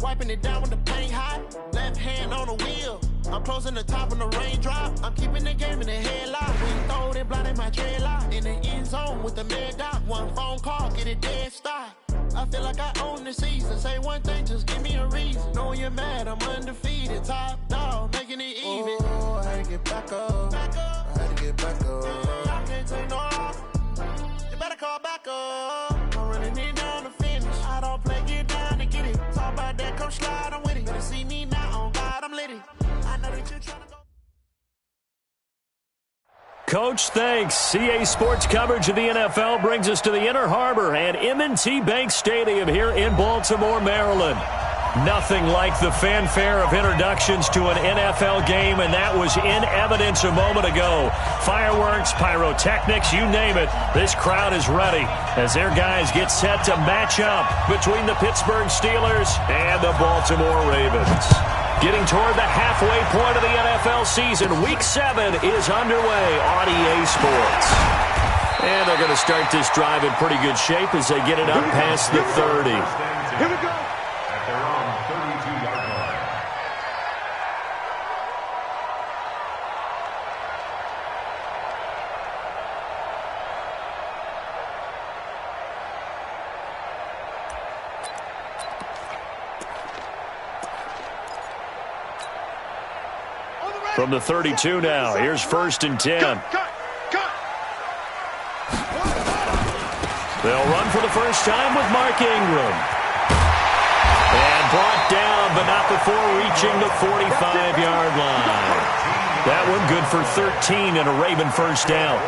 Wiping it down when the paint hot. Left hand on the wheel. I'm closing the top when the raindrop. I'm keeping the game in the headlock. We throw it blind in my dreadlock. In the end zone with the mad dot. One phone call, get it dead stop. I feel like I own the season. Say one thing, just give me a reason. Knowing you're mad, I'm undefeated. Top dog, making it even. Oh, I had to get back up. I had to get back up. I can't take no off. You better call back up. I'm running it down to finish. I don't play, get down to get it. Talk about that, come slide, I'm with it. Better see me now, on God, I'm lit it. I know that you're trying to go. Coach, thanks. CA Sports coverage of the NFL brings us to the Inner Harbor and M&T Bank Stadium here in Baltimore, Maryland. Nothing like the fanfare of introductions to an NFL game, and that was in evidence a moment ago. Fireworks, pyrotechnics, you name it. This crowd is ready as their guys get set to match up between the Pittsburgh Steelers and the Baltimore Ravens. Getting toward the halfway point of the NFL season, Week 7 is underway on EA Sports. And they're going to start this drive in pretty good shape as they get it up past the 30. Here we go. At their own 32-yard line. From the 32 now, here's 1st and 10. They'll run for the first time with Mark Ingram. And brought down, but not before reaching the 45-yard line. That one good for 13 and a Raven first down.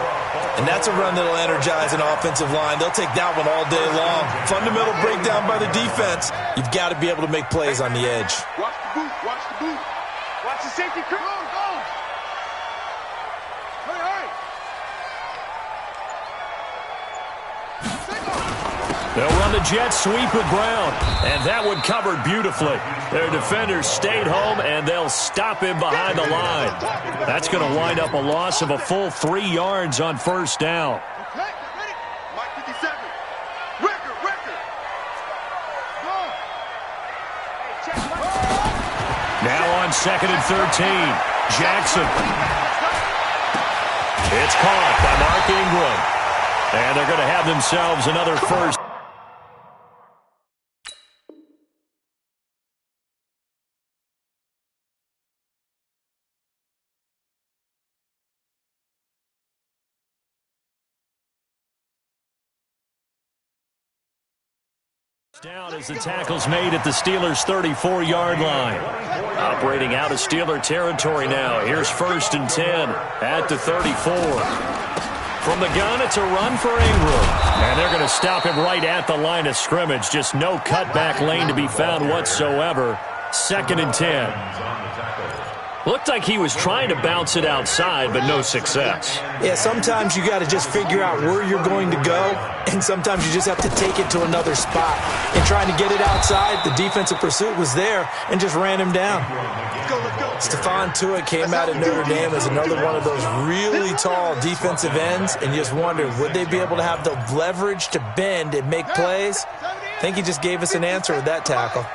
And that's a run that'll energize an offensive line. They'll take that one all day long. Fundamental breakdown by the defense. You've got to be able to make plays on the edge. Watch the boot. Watch the boot. Watch the safety. Come on, go. Hurry. They'll run the jet sweep with Brown, and that one covered beautifully. Their defenders stayed home, and they'll stop him behind the line. That's going to wind up a loss of a full 3 yards on first down. Okay, ready? Mike 57. Record. Go. Now on 2nd and 13, Jackson. It's caught by Mark Ingram. And they're going to have themselves another first. Down as the tackle's made at the Steelers' 34-yard line. Operating out of Steeler territory now. Here's 1st and 10 at the 34. From the gun, it's a run for Ingram. And they're going to stop him right at the line of scrimmage. Just no cutback lane to be found whatsoever. 2nd and 10. Looked like he was trying to bounce it outside, but no success. Yeah, sometimes you got to just figure out where you're going to go, and sometimes you just have to take it to another spot. And trying to get it outside, the defensive pursuit was there and just ran him down. Stephon Tuitt came out of Notre Dame as another one of those really tall defensive ends, and you just wondered, would they be able to have the leverage to bend and make plays? I think he just gave us an answer with that tackle.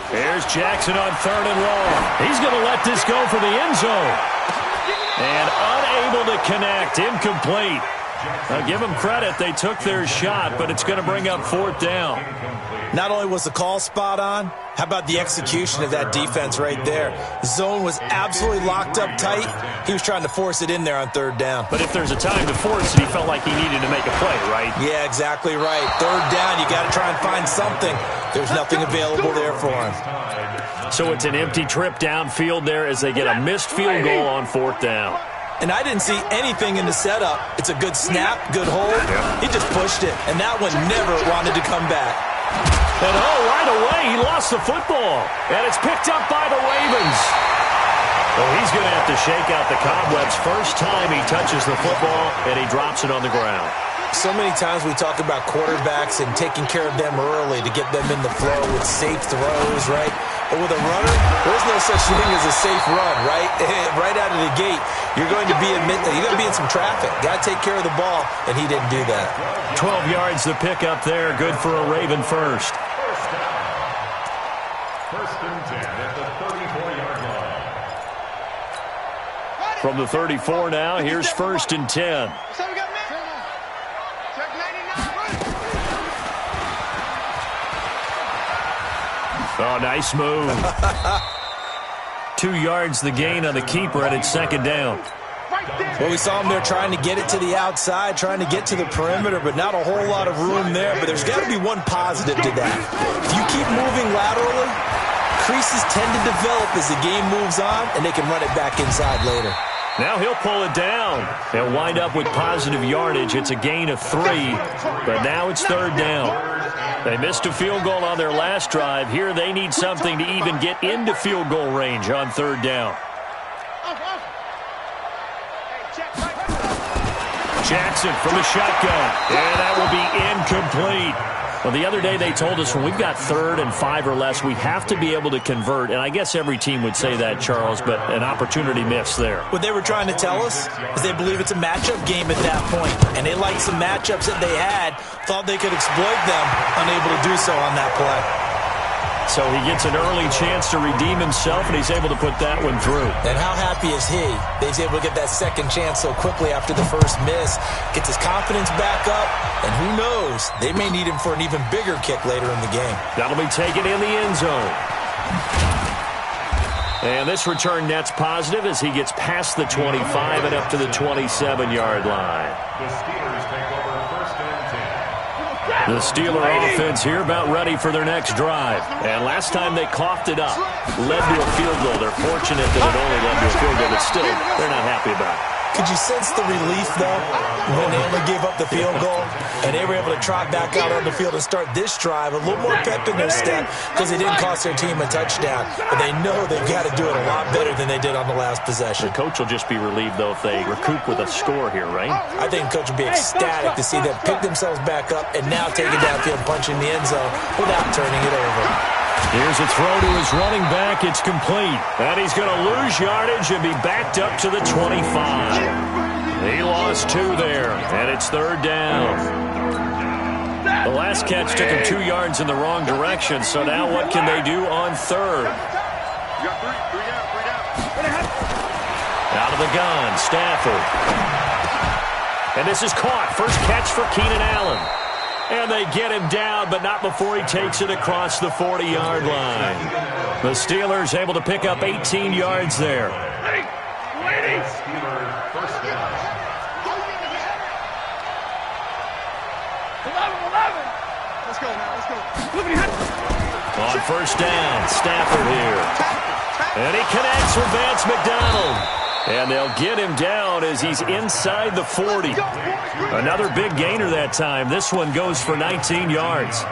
Here's Jackson on 3rd and long. He's going to let this go for the end zone. And unable to connect, incomplete. Now give them credit, they took their shot, but it's going to bring up 4th down. Not only was the call spot on, how about the execution of that defense right there? The zone was absolutely locked up tight. He was trying to force it in there on 3rd down. But if there's a time to force it, he felt like he needed to make a play, right? Yeah, exactly right. 3rd down, you got to try and find something. There's nothing available there for him. So it's an empty trip downfield there as they get a missed field goal on 4th down. And I didn't see anything in the setup. It's a good snap, good hold. He just pushed it, and that one never wanted to come back. And right away, he lost the football. And it's picked up by the Ravens. Well, he's going to have to shake out the cobwebs first time he touches the football, and he drops it on the ground. So many times we talk about quarterbacks and taking care of them early to get them in the flow with safe throws, right? But with a runner, there's no such thing as a safe run, right? Right out of the gate, you're going to be in some traffic. Got to take care of the ball, and he didn't do that. 12 yards the pickup there. Good for a Raven first. First and 10 at the 34-yard line. From the 34 now, here's first and 10. Oh, nice move. 2 yards the gain on the keeper, and it's second down. Well, we saw him there trying to get it to the outside, trying to get to the perimeter, but not a whole lot of room there. But there's got to be one positive to that. If you keep moving laterally, creases tend to develop as the game moves on, and they can run it back inside later. Now he'll pull it down. They'll wind up with positive yardage. It's a gain of 3, but now it's third down. They missed a field goal on their last drive. Here they need something to even get into field goal range on third down. Jackson from the shotgun, and that will be incomplete. Well, the other day they told us when we've got 3rd and 5 or less, we have to be able to convert. And I guess every team would say that, Charles, but an opportunity missed there. What they were trying to tell us is they believe it's a matchup game at that point. And they liked some matchups that they had, thought they could exploit them, unable to do so on that play. So he gets an early chance to redeem himself, and he's able to put that one through. And how happy is he that he's able to get that second chance so quickly after the first miss, gets his confidence back up, and who knows, they may need him for an even bigger kick later in the game. That'll be taken in the end zone. And this return net's positive as he gets past the 25 and up to the 27-yard line. The Steelers take over first and 10. The Steeler offense here about ready for their next drive. And last time they coughed it up, led to a field goal. They're fortunate that it only led to a field goal, but still, they're not happy about it. Could you sense the relief, though, when they only gave up the field goal and they were able to trot back out on the field and start this drive a little more pep in their step because it didn't cost their team a touchdown. But they know they've got to do it a lot better than they did on the last possession. The coach will just be relieved, though, if they recoup with a score here, right? I think the coach will be ecstatic to see them pick themselves back up and now take it downfield, punching the end zone without turning it over. Here's a throw to his running back. It's complete. And he's going to lose yardage and be backed up to the 25. He lost 2 there, and it's third down. The last catch took him 2 yards in the wrong direction, so now what can they do on third? Out of the gun, Stafford. And this is caught. First catch for Keenan Allen. And they get him down, but not before he takes it across the 40-yard line. The Steelers able to pick up 18 yards there. Steelers first down. 11. Let's go now. Let's go. On first down, Stafford here. And he connects with Vance McDonald. And they'll get him down as he's inside the 40. Another big gainer that time. This one goes for 19 yards.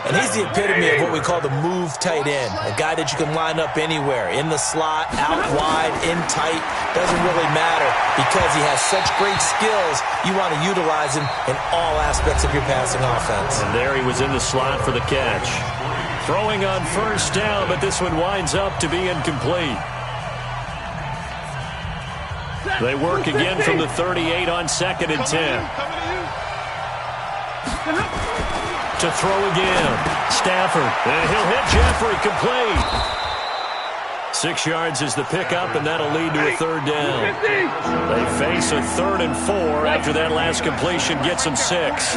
And he's the epitome of what we call the move tight end. A guy that you can line up anywhere. In the slot, out wide, in tight. Doesn't really matter because he has such great skills. You want to utilize him in all aspects of your passing offense. And there he was in the slot for the catch. Throwing on first down, but this one winds up to be incomplete. They work again from the 38 on 2nd and 10. To throw again. Stafford. And he'll hit Jeffrey complete. 6 yards is the pickup, and that'll lead to a third down. They face a 3rd and 4 after that last completion gets them 6.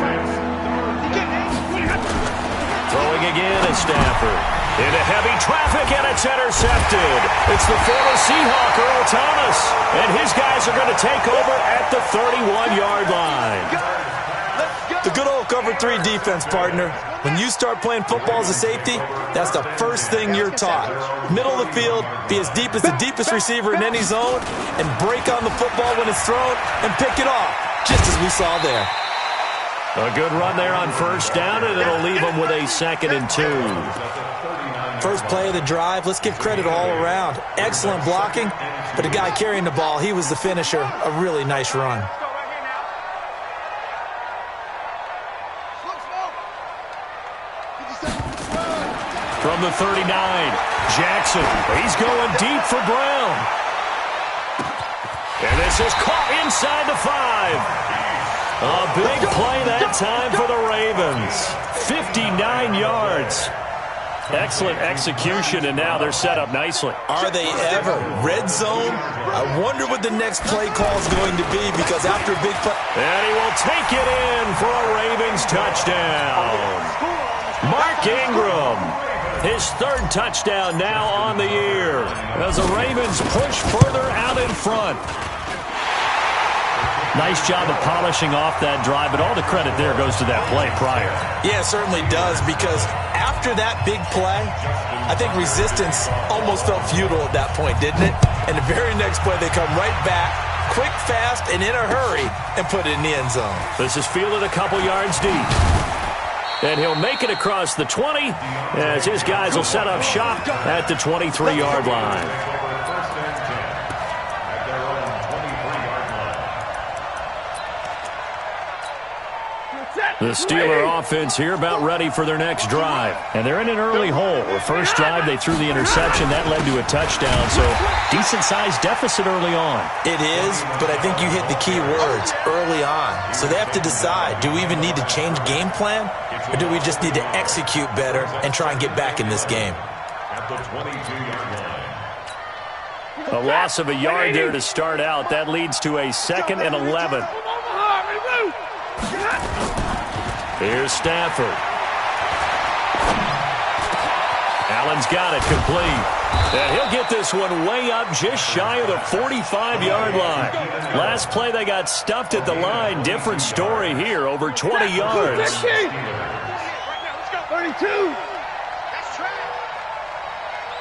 Throwing again is Stafford. Into heavy traffic, and it's intercepted. It's the former Seahawk, Earl Thomas. And his guys are going to take over at the 31-yard line. The good old cover 3 defense, partner. When you start playing football as a safety, that's the first thing you're taught. Middle of the field, be as deep as the deepest receiver in any zone, and break on the football when it's thrown, and pick it off, just as we saw there. A good run there on first down, and it'll leave them with a 2nd and 2. First play of the drive, let's give credit all around. Excellent blocking, but the guy carrying the ball, he was the finisher. A really nice run. From the 39, Jackson. He's going deep for Brown. And this is caught inside the 5. A big play that time for the Ravens. 59 yards. Excellent execution, and now they're set up nicely. Are they ever? Red zone? I wonder what the next play call is going to be, because after a big play... And he will take it in for a Ravens touchdown. Mark Ingram, his 3rd touchdown now on the year, as the Ravens push further out in front. Nice job of polishing off that drive, but all the credit there goes to that play prior. Yeah, it certainly does, because after that big play, I think resistance almost felt futile at that point, didn't it? And the very next play, they come right back, quick, fast, and in a hurry, and put it in the end zone. This is fielded a couple yards deep. And he'll make it across the 20 as his guys will set up shop at the 23-yard line. The Steeler offense here about ready for their next drive. And they're in an early hole. The first drive, they threw the interception. That led to a touchdown, so decent-sized deficit early on. It is, but I think you hit the key words, early on. So they have to decide, do we even need to change game plan, or do we just need to execute better and try and get back in this game? At the 22-yard line. A loss of a yard there to start out. That leads to a 2nd and 11. Here's Stafford. Allen's got it complete. And he'll get this one way up just shy of the 45-yard line. Last play they got stuffed at the line. Different story here, over 20 yards. Let's go. 32.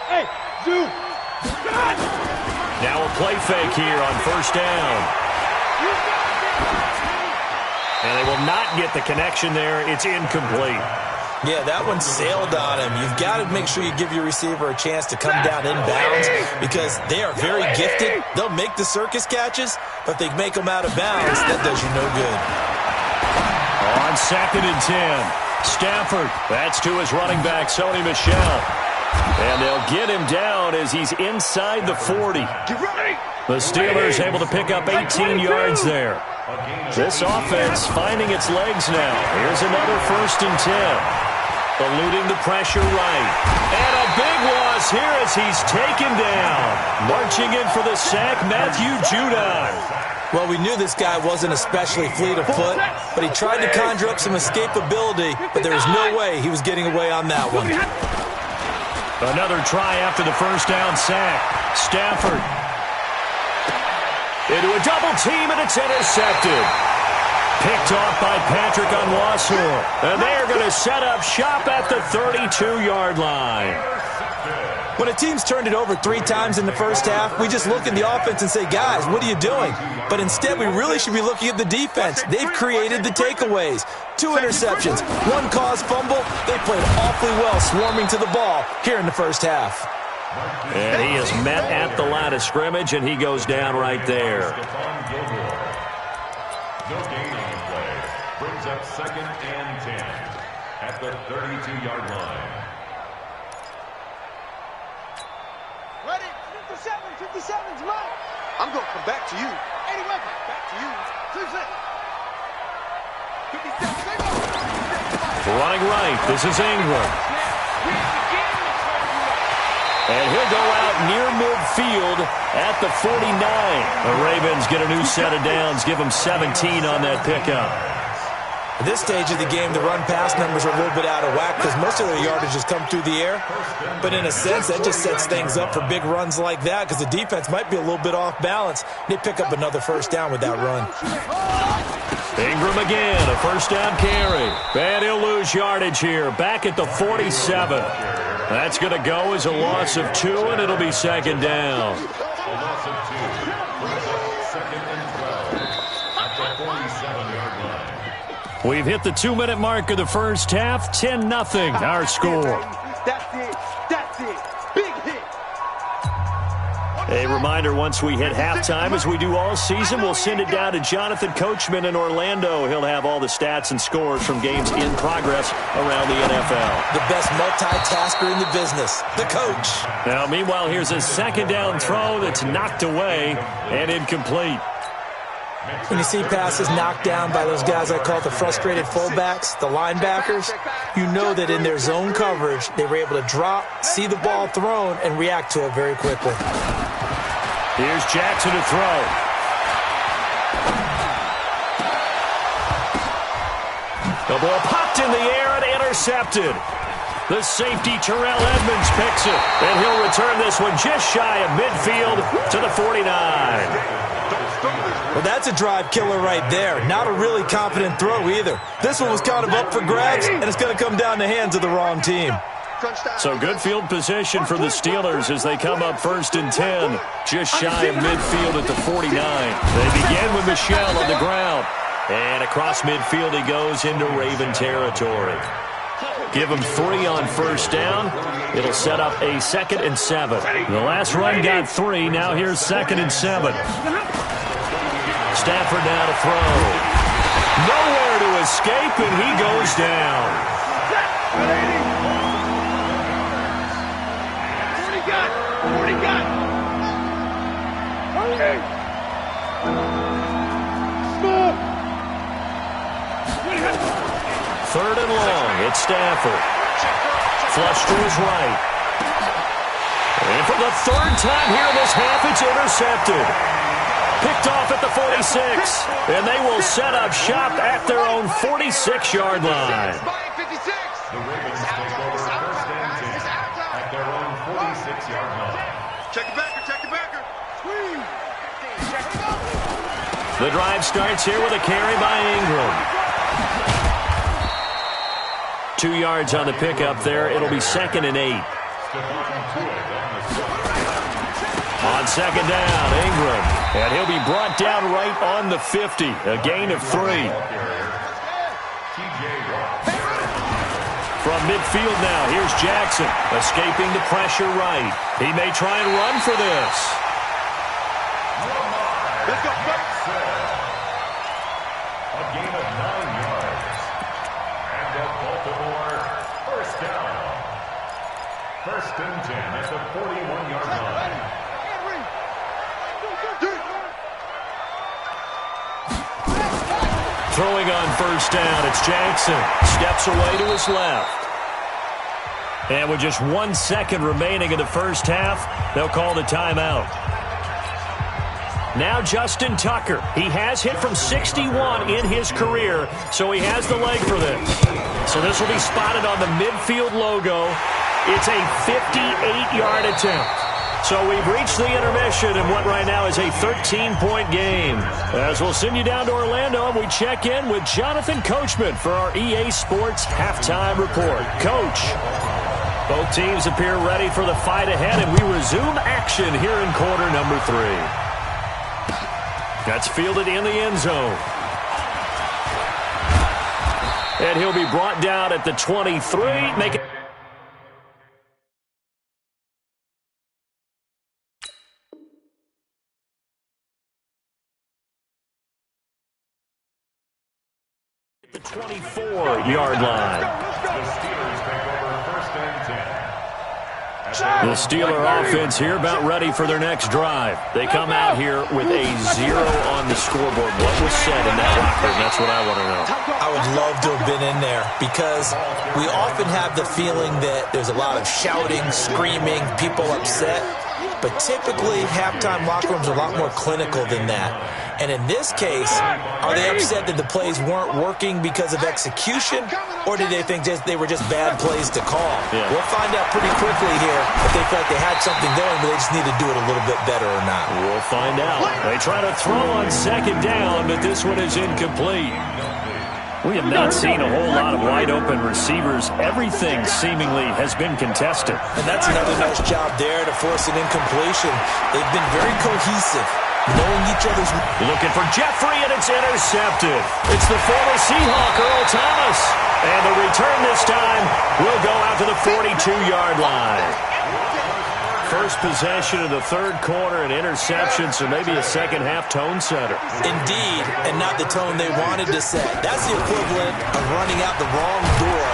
Hey, Zoo. Now a play fake here on first down. And they will not get the connection there. It's incomplete. Yeah, that one sailed on him. You've got to make sure you give your receiver a chance to come down inbounds, because they are very gifted. They'll make the circus catches, but they make them out of bounds. That does you no good. On 2nd and 10, Stafford. That's to his running back, Sony Michel. And they'll get him down as he's inside the 40. The Steelers able to pick up 18 yards there. This offense finding its legs now. Here's another 1st and 10. Eluding the pressure right. And a big loss here as he's taken down. Marching in for the sack, Matthew Judon. Well, we knew this guy wasn't especially fleet of foot, but he tried to conjure up some escapability, but there was no way he was getting away on that one. Another try after the first down sack. Stafford into a double team, and it's intercepted. Picked off by Patrick Onwuasor. And they are going to set up shop at the 32-yard line. When a team's turned it over 3 times in the first half, we just look at the offense and say, guys, what are you doing? But instead, we really should be looking at the defense. They've created the takeaways. 2 interceptions, 1 caused fumble. They played awfully well swarming to the ball here in the first half. And he is met at the line of scrimmage, and he goes down right there. No gain on the play. Brings up 2nd and 10 at the 32-yard line. Ready? 57's mine. I'm going to come back to you. 80 weapon. Back to you. 2 Running right. This is Ingram. And he'll go out near midfield at the 49. The Ravens get a new set of downs, give them 17 on that pickup. At this stage of the game, the run-pass numbers are a little bit out of whack because most of their yardage has come through the air. But in a sense, that just sets things up for big runs like that because the defense might be a little bit off balance. They pick up another first down with that run. Ingram again, a first down carry. And he'll lose yardage here, back at the 47. That's going to go as a loss of 2, and it'll be 2nd down. A loss of 2. Brings up 2nd and 12 at the 47-yard line. We've hit the 2-minute mark of the first half. 10-0 our score. That's it. That's it. Big hit. A reminder, once we hit halftime, as we do all season, we'll send it down to Jonathan Coachman in Orlando. He'll have all the stats and scores from games in progress around the NFL. The best multitasker in the business, the coach. Now, meanwhile, here's a second down throw that's knocked away and incomplete. When you see passes knocked down by those guys I call the frustrated fullbacks, the linebackers, you know that in their zone coverage, they were able to drop, see the ball thrown, and react to it very quickly. Here's Jackson to throw. The ball popped in the air and intercepted. The safety, Terrell Edmonds, picks it, and he'll return this one just shy of midfield to the 49. Well, that's a drive killer right there. Not a really confident throw either. This one was kind of up for grabs, and it's going to come down the hands of the wrong team. So good field position for the Steelers as they come up 1st and 10, just shy of midfield at the 49. They begin with Michel on the ground, and across midfield he goes into Raven territory. Give him 3 on 1st down. It'll set up a 2nd and 7. The last run got 3. Now here's 2nd and 7. Stafford now to throw. Nowhere to escape, and he goes down. What do you got? Okay. Small. 3rd and long. It's Stafford. Flush to his right. And for the 3rd time here in this half, it's intercepted. Picked off at the 46, and they will set up shop at their own 46-yard line. The Ravens take over 1st and 10 at their own 46-yard line. Check it backer. The drive starts here with a carry by Ingram. 2 yards on the pickup there. It'll be 2nd and 8. On 2nd down, Ingram. And he'll be brought down right on the 50. A gain of 3. From midfield now, here's Jackson. Escaping the pressure right. He may try and run for this. Let's go. A gain of 9 yards. And a Baltimore 1st down. 1st and 10 at the 41-yard line. Throwing on 1st down, it's Jackson. Steps away to his left. And with just 1 second remaining in the 1st half, they'll call the timeout. Now Justin Tucker. He has hit from 61 in his career, so he has the leg for this. So this will be spotted on the midfield logo. It's a 58-yard attempt. So we've reached the intermission in what right now is a 13-point game. As we'll send you down to Orlando, and we check in with Jonathan Coachman for our EA Sports Halftime Report. Coach, both teams appear ready for the fight ahead, and we resume action here in quarter number 3. That's fielded in the end zone. And he'll be brought down at the 23, making the 24-yard line. The Steelers take over 1st and 10. The Steeler offense here about ready for their next drive. They come out here with a 0 on the scoreboard. What was said in that locker room? That's what I want to know. I would love to have been in there because we often have the feeling that there's a lot of shouting, screaming, people upset. But typically, halftime locker rooms are a lot more clinical than that. And in this case, are they upset that the plays weren't working because of execution, or did they think they were just bad plays to call? Yeah. We'll find out pretty quickly here if they felt like they had something going, but they just need to do it a little bit better or not. We'll find out. They try to throw on 2nd down, but this one is incomplete. We have not seen a whole lot of wide-open receivers. Everything seemingly has been contested. And that's another nice job there to force an incompletion. They've been very cohesive, knowing each other's... Looking for Jeffrey, and it's intercepted. It's the former Seahawk, Earl Thomas. And the return this time will go out to the 42-yard line. First possession of the third quarter, an interception, so maybe a second-half tone setter. Indeed, and not the tone they wanted to set. That's the equivalent of running out the wrong door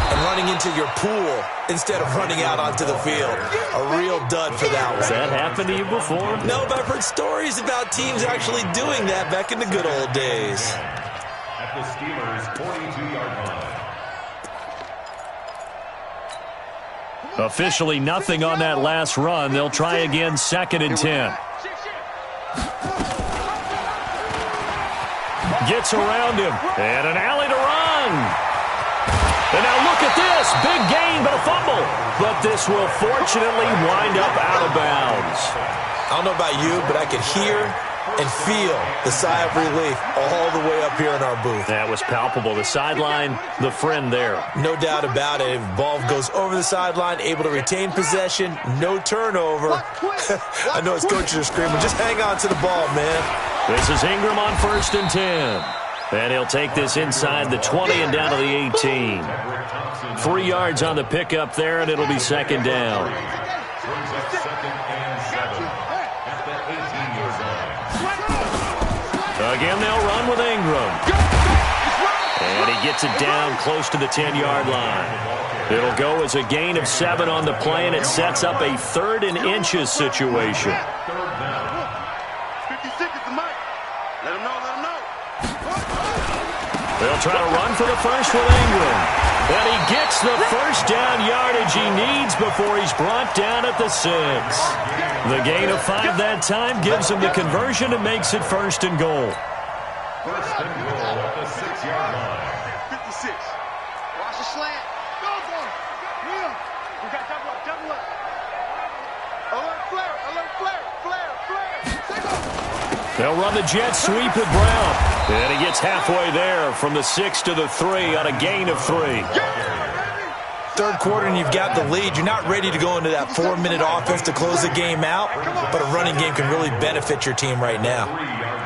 and running into your pool instead of running out onto the field. A real dud for that one. Has that happened to you before? No, but I've heard stories about teams actually doing that back in the good old days. At the Steelers' 42-yard line. Officially nothing on that last run. They'll try again, 2nd and 10. Gets around him, and an alley to run. And now look at this. Big gain, but a fumble. But this will fortunately wind up out of bounds. I don't know about you, but I could hear and feel the sigh of relief all the way up here in our booth. That was palpable. The sideline, the friend there. No doubt about it. If the ball goes over the sideline, able to retain possession, no turnover. I know his coaches are screaming, just hang on to the ball, man. This is Ingram on 1st and 10. And he'll take this inside the 20 and down to the 18. 3 yards on the pickup there, and it'll be 2nd down. Brings up 2nd and 7 at the 18-yard line. Again, they'll run with Ingram. And he gets it down close to the 10-yard line. It'll go as a gain of 7 on the play, and it sets up a 3rd and inches situation. 3rd down. 50 seconds to Mike. Let him know, let him know. They'll try to run for the first with Ingram. And he gets the first down yardage he needs before he's brought down at the 6. The gain of 5 that time gives him the conversion and makes it 1st and goal. 1st and goal at the 6-yard line. 56. Watch the slant. Go, go. Neil. We got double up, double up. Alert flare, alert flare, flare, flare. Take off. They'll run the jet sweep with Brown. And he gets halfway there from the 6 to the 3 on a gain of 3. Third quarter and you've got the lead. You're not ready to go into that 4-minute offense to close the game out, but a running game can really benefit your team right now. 3-yard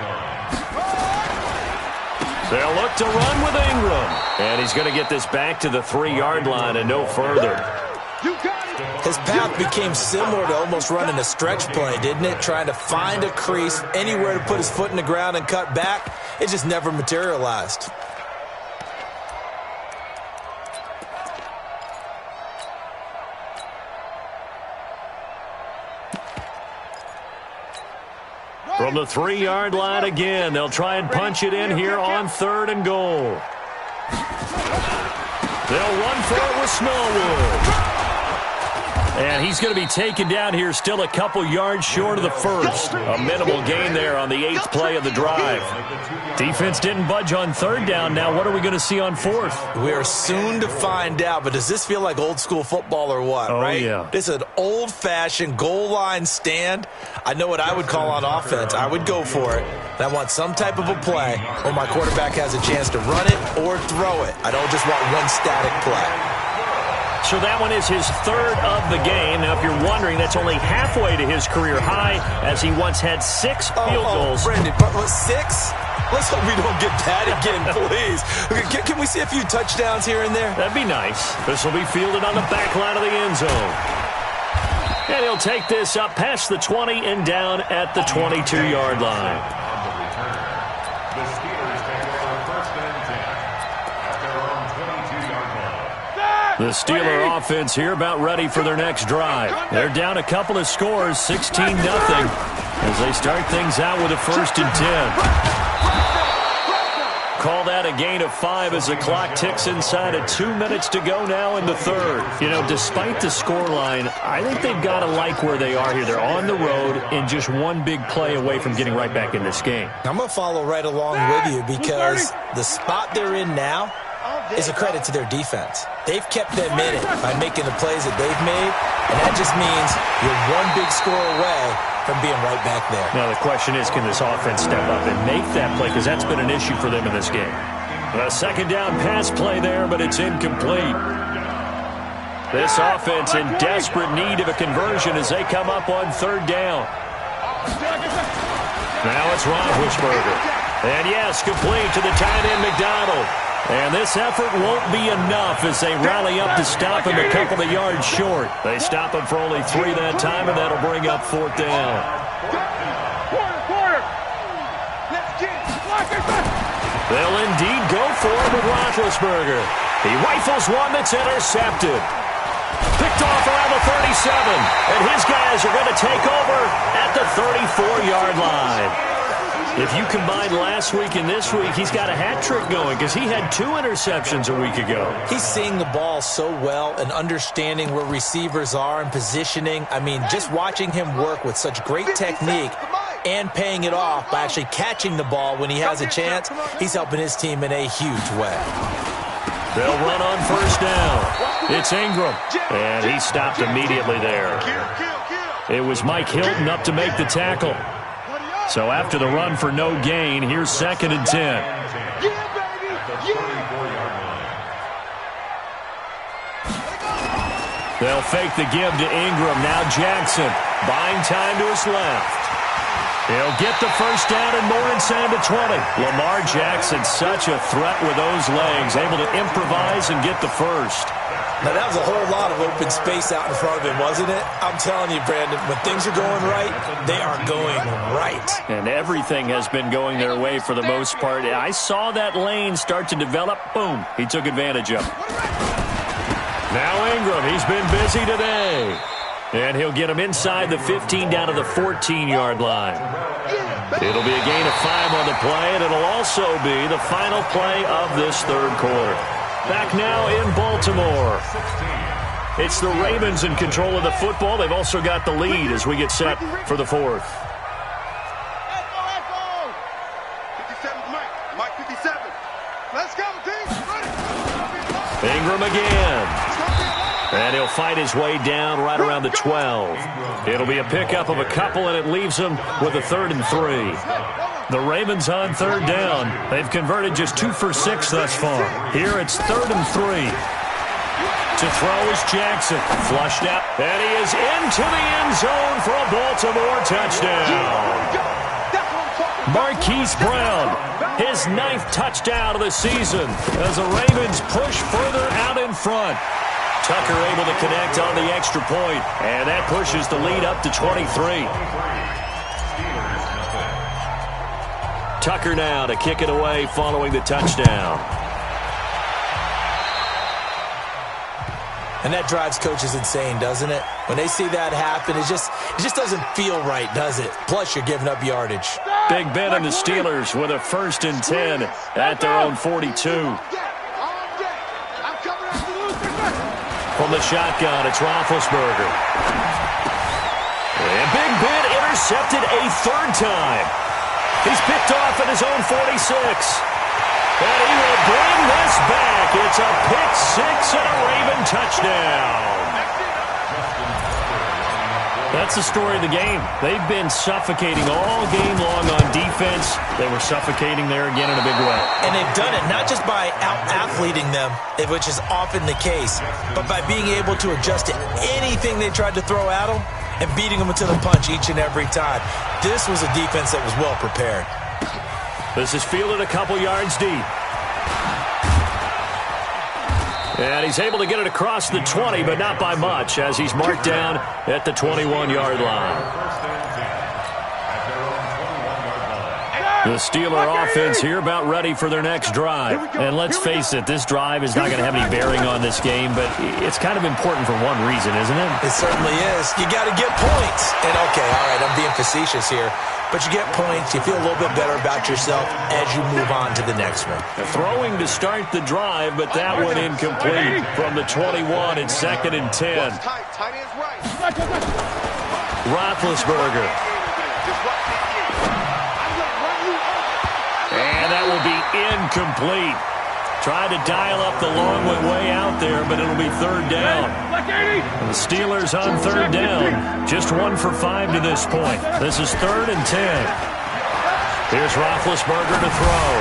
line. They'll look to run with Ingram. And he's going to get this back to the 3-yard line and no further. His path became similar to almost running a stretch play, didn't it? Trying to find a crease, anywhere to put his foot in the ground and cut back. It just never materialized. From the 3-yard line again, they'll try and punch it in here on 3rd and goal. They'll run for it with Smallwood. And he's going to be taken down here still a couple yards short of the first. A minimal gain there on the 8th play of the drive. Defense didn't budge on 3rd down. Now what are we going to see on 4th? We are soon to find out, but does this feel like old school football or what, right? Yeah. This is an old-fashioned goal line stand. I know what I would call on offense. I would go for it. And I want some type of a play where my quarterback has a chance to run it or throw it. I don't just want one static play. So that one is his 3rd of the game. Now, if you're wondering, that's only halfway to his career high, as he once had 6 field goals. Brendan, but 6? Let's hope we don't get that again, please. Can we see a few touchdowns here and there? That'd be nice. This will be fielded on the back line of the end zone. And he'll take this up past the 20 and down at the 22-yard line. The Steelers take over 1st and 10 at their own 22-yard line. The Steeler offense here about ready for their next drive. They're down a couple of scores, 16-0, as they start things out with a 1st and 10. Call that a gain of 5 as the clock ticks inside of 2 minutes to go now in the 3rd. You know, despite the scoreline, I think they've got to like where they are here. They're on the road and just one big play away from getting right back in this game. I'm going to follow right along with you because the spot they're in now is a credit to their defense. They've kept them in it by making the plays that they've made, and that just means you're one big score away from being right back there. Now the question is, can this offense step up and make that play? Because that's been an issue for them in this game. A 2nd down pass play there, but it's incomplete. This offense in desperate need of a conversion as they come up on 3rd down. Now it's Roethlisberger. And yes, complete to the tight end McDonald. And this effort won't be enough as they rally up to stop him a couple of yards short. They stop him for only 3 that time, and that'll bring up 4th down. Quarter. Let's get it. They'll indeed go for it with Roethlisberger. He rifles one that's intercepted. Picked off around the 37, and his guys are going to take over at the 34-yard line. If you combine last week and this week, he's got a hat trick going because he had 2 interceptions a week ago. He's seeing the ball so well and understanding where receivers are and positioning. I mean, just watching him work with such great technique and paying it off by actually catching the ball when he has a chance, he's helping his team in a huge way. They'll run on 1st down. It's Ingram, and he stopped immediately there. It was Mike Hilton up to make the tackle. So after the run for no gain, here's 2nd and 10. Yeah, baby. They'll fake the give to Ingram. Now Jackson buying time to his left. He'll get the 1st down and more inside the 20. Lamar Jackson, such a threat with those legs, able to improvise and get the 1st. Now, that was a whole lot of open space out in front of him, wasn't it? I'm telling you, Brandon, when things are going right, they are going right. And everything has been going their way for the most part. I saw that lane start to develop. Boom. He took advantage of it. Now Ingram, he's been busy today. And he'll get him inside the 15 down to the 14-yard line. It'll be a gain of 5 on the play, and it'll also be the final play of this 3rd quarter. Back now in Baltimore. It's the Ravens in control of the football. They've also got the lead as we get set for the 4th. Echo. 57, Mike 57. Let's go, team. Ingram again. And he'll fight his way down right around the 12. It'll be a pickup of a couple, and it leaves him with a 3rd and 3. The Ravens on 3rd down. They've converted just 2 for 6 thus far. Here it's 3rd and 3. To throw is Jackson. Flushed out. And he is into the end zone for a Baltimore touchdown. Marquise Brown, his 9th touchdown of the season as the Ravens push further out in front. Tucker able to connect on the extra point, and that pushes the lead up to 23. Tucker now to kick it away following the touchdown. And that drives coaches insane, doesn't it? When they see that happen, it just doesn't feel right, does it? Plus, you're giving up yardage. Big Ben and the Steelers with a 1st and 10 at their own 42. From the shotgun, it's Roethlisberger. And Big Ben intercepted a 3rd time. He's picked off at his own 46. And he will bring this back. It's a pick 6 and a Raven touchdown. That's the story of the game. They've been suffocating all game long on defense. They were suffocating there again in a big way. And they've done it not just by out-athleting them, which is often the case, but by being able to adjust to anything they tried to throw at them and beating them to the punch each and every time. This was a defense that was well prepared. This is fielded a couple yards deep. And he's able to get it across the 20, but not by much, as he's marked down at the 21-yard line. The Steeler offense here about ready for their next drive. And let's face it, this drive is not going to have any bearing on this game, but it's kind of important for one reason, isn't it? It certainly is. You got to get points. And okay, all right, I'm being facetious here. But you get points, you feel a little bit better about yourself as you move on to the next one. Throwing to start the drive, but that one incomplete from the 21 and 2nd and 10. Roethlisberger. And that will be incomplete. Tried to dial up the long way out there, but it'll be 3rd down. The Steelers on 3rd down. Just 1 for 5 to this point. This is 3rd and 10. Here's Roethlisberger to throw.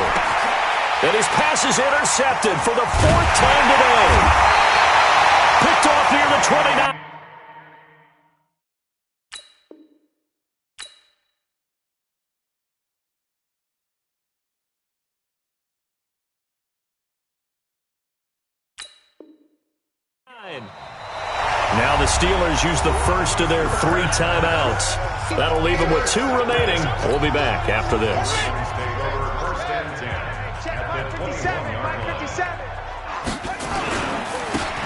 And his pass is intercepted for the 4th time today. Picked off near the 29. Now the Steelers use the first of their 3 timeouts. That'll leave them with 2 remaining. We'll be back after this.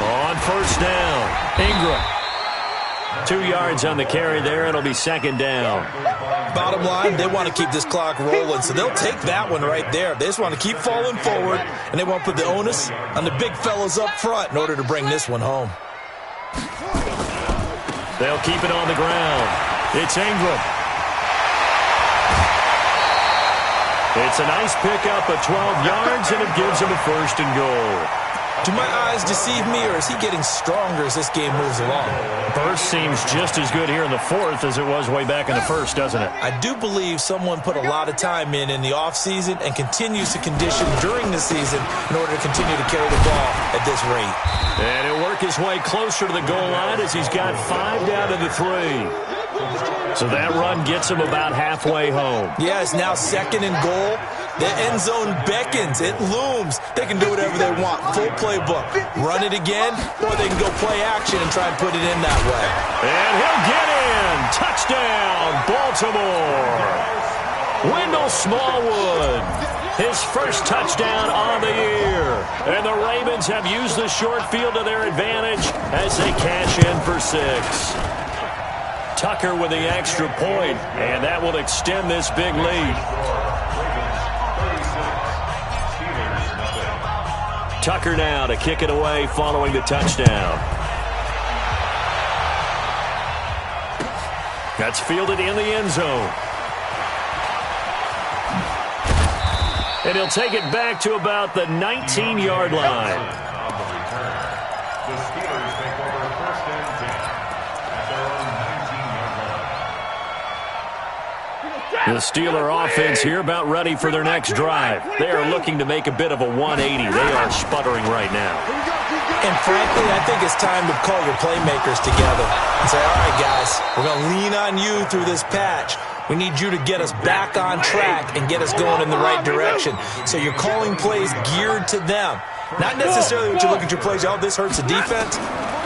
On first down, Ingram. 2 yards on the carry there. It'll be 2nd down. Bottom line, they want to keep this clock rolling, so they'll take that one right there. They just want to keep falling forward, and they want to put the onus on the big fellas up front in order to bring this one home. They'll keep it on the ground. It's Ingram. It's a nice pickup of 12 yards, and it gives him a 1st and goal. Do my eyes deceive me, or is he getting stronger as this game moves along? Burst seems just as good here in the 4th as it was way back in the 1st, doesn't it? I do believe someone put a lot of time in the offseason and continues to condition during the season in order to continue to carry the ball at this rate. And he'll work his way closer to the goal line as he's got 5 down to the 3. So that run gets him about halfway home. Yeah, it's now 2nd and goal. The end zone beckons. It looms. They can do whatever they want. Full playbook. Run it again, or they can go play action and try and put it in that way. And he'll get in. Touchdown, Baltimore. Wendell Smallwood. His first touchdown on the year. And the Ravens have used the short field to their advantage as they cash in for 6. Tucker with the extra point, and that will extend this big lead. Tucker now to kick it away following the touchdown. That's fielded in the end zone. And he'll take it back to about the 19-yard line. The Steelers take over 1st and 10 at their own 19-yard line. The Steeler offense here about ready for their next drive. They are looking to make a bit of a 180. They are sputtering right now. And frankly, I think it's time to call your playmakers together and say, all right, guys, we're going to lean on you through this patch. We need you to get us back on track and get us going in the right direction. So you're calling plays geared to them. Not necessarily what you look at your plays, oh, this hurts the defense.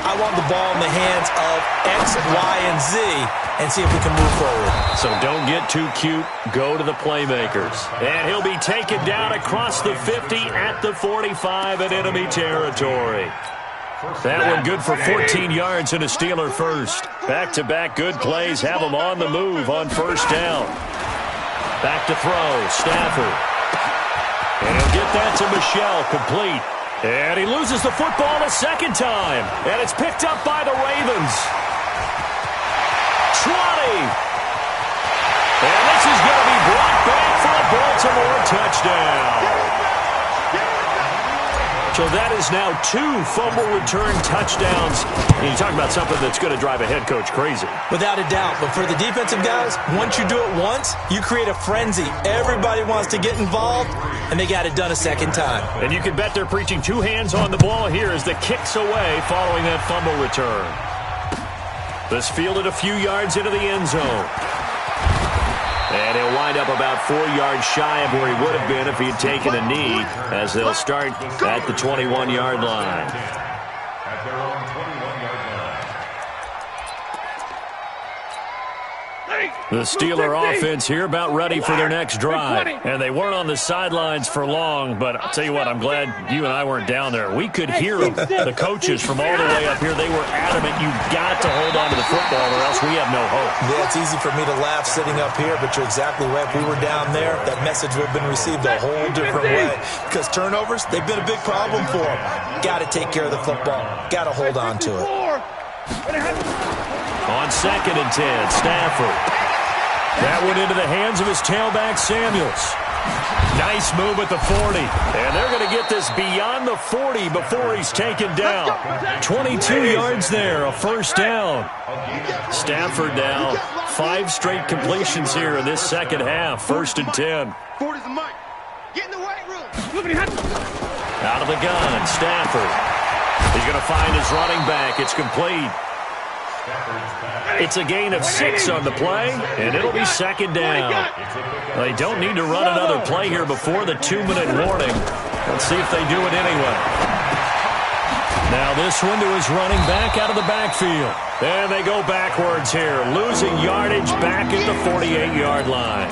I want the ball in the hands of X, Y, and Z and see if we can move forward. So don't get too cute. Go to the playmakers. And he'll be taken down across the 50 at the 45 in enemy territory. That one good for 14 yards and a Steeler first. Back-to-back good plays have them on the move on first down. Back to throw, Stafford. And he'll get that to Michel, complete. And he loses the football a 2nd time. And it's picked up by the Ravens. 20. And this is going to be brought back for a Baltimore touchdown. So that is now 2 fumble return touchdowns. And you talk about something that's going to drive a head coach crazy. Without a doubt. But for the defensive guys, once you do it once, you create a frenzy. Everybody wants to get involved, and they got it done a 2nd time. And you can bet they're preaching 2 hands on the ball here as the kick's away following that fumble return. This fielded a few yards into the end zone. And he'll wind up about 4 yards shy of where he would have been if he had taken a knee, as they'll start at the 21-yard line. At their own 21-yard line. The Steeler offense here about ready for their next drive. And they weren't on the sidelines for long, but I'll tell you what, I'm glad you and I weren't down there. We could hear them, the coaches from all the way up here. They were adamant, you've got to hold on to the football or else we have no hope. Yeah, it's easy for me to laugh sitting up here, but you're exactly right. If we were down there, that message would have been received a whole different way. Because turnovers, they've been a big problem for them. Got to take care of the football. Got to hold on to it. On 2nd and 10, Stafford. That went into the hands of his tailback, Samuels. Nice move at the 40. And they're going to get this beyond the 40 before he's taken down. 22 yards there, a first down. Stafford now, 5 straight completions here in this 2nd half. 1st and 10. 40's the mic. Get in the weight room. Out of the gun, Stafford. He's going to find his running back. It's complete. It's a gain of 6 on the play, and it'll be 2nd down. They don't need to run another play here before the 2-minute warning. Let's see if they do it anyway. Now this one to his running back out of the backfield. And they go backwards here, losing yardage back at the 48-yard line.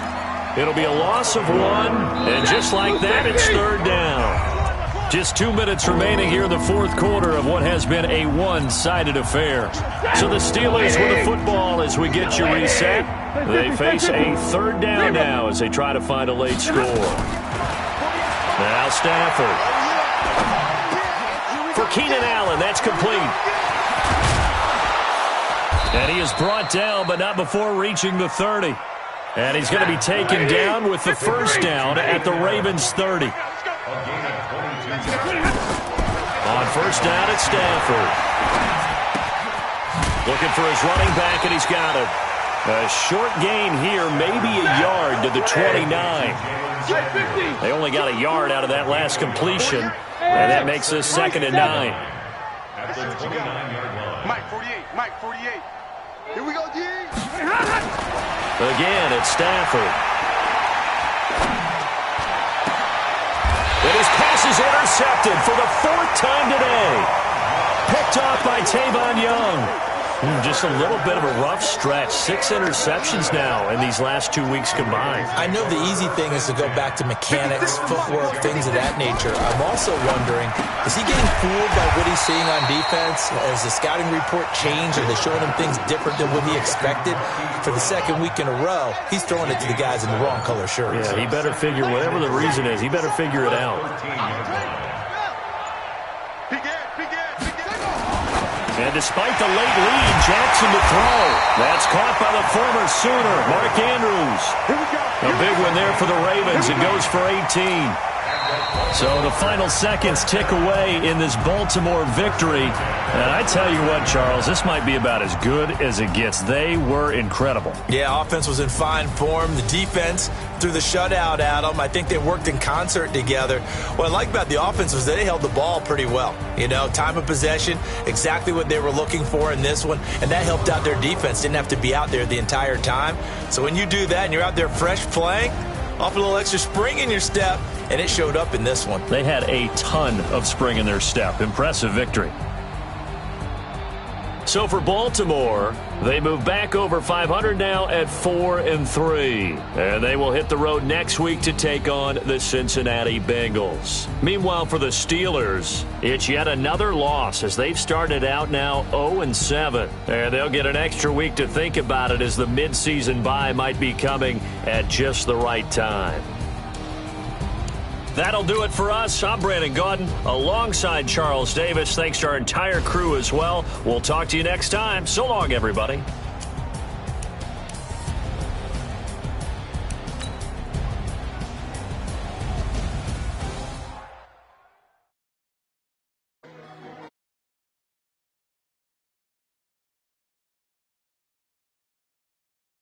It'll be a loss of 1, and just like that, it's third down. Just 2 minutes remaining here in the fourth quarter of what has been a one-sided affair. So the Steelers with the football as we get you reset. They face a third down now as they try to find a late score. Now Stafford. For Keenan Allen, that's complete. And he is brought down, but not before reaching the 30. And he's going to be taken down with the first down at the Ravens 30. On first down at Stafford. Looking for his running back, and he's got it. A short gain here, maybe a yard to the 29. They only got a yard out of that last completion, and that makes this 2nd and 9. At the 29-yard line. Mike 48. Here we go, D. Again, it's Stafford. And his pass is intercepted for the 4th time today. Picked off by Tavon Young. Just a little bit of a rough stretch. 6 interceptions now in these last 2 weeks combined. I know the easy thing is to go back to mechanics, footwork, things of that nature. I'm also wondering, is he getting fooled by what he's seeing on defense? Has the scouting report changed? Are they showing him things different than what he expected? For the 2nd week in a row, he's throwing it to the guys in the wrong color shirts. Yeah, he better figure, whatever the reason is, he better figure it out. And despite the late lead, Jackson to throw. That's caught by the former Sooner, Mark Andrews. A big one there for the Ravens. It goes for 18. So the final seconds tick away in this Baltimore victory. And I tell you what, Charles, this might be about as good as it gets. They were incredible. Yeah, offense was in fine form. The defense threw the shutout at them. I think they worked in concert together. What I like about the offense was they held the ball pretty well. You know, time of possession, exactly what they were looking for in this one, and that helped out their defense. Didn't have to be out there the entire time. So when you do that and you're out there fresh playing, off a little extra spring in your step, and it showed up in this one. They had a ton of spring in their step. Impressive victory. So for Baltimore, they move back over 500 now at 4-3. And they will hit the road next week to take on the Cincinnati Bengals. Meanwhile, for the Steelers, it's yet another loss as they've started out now 0-7. And they'll get an extra week to think about it as the midseason bye might be coming at just the right time. That'll do it for us. I'm Brandon Gaudin alongside Charles Davis. Thanks to our entire crew as well. We'll talk to you next time. So long, everybody.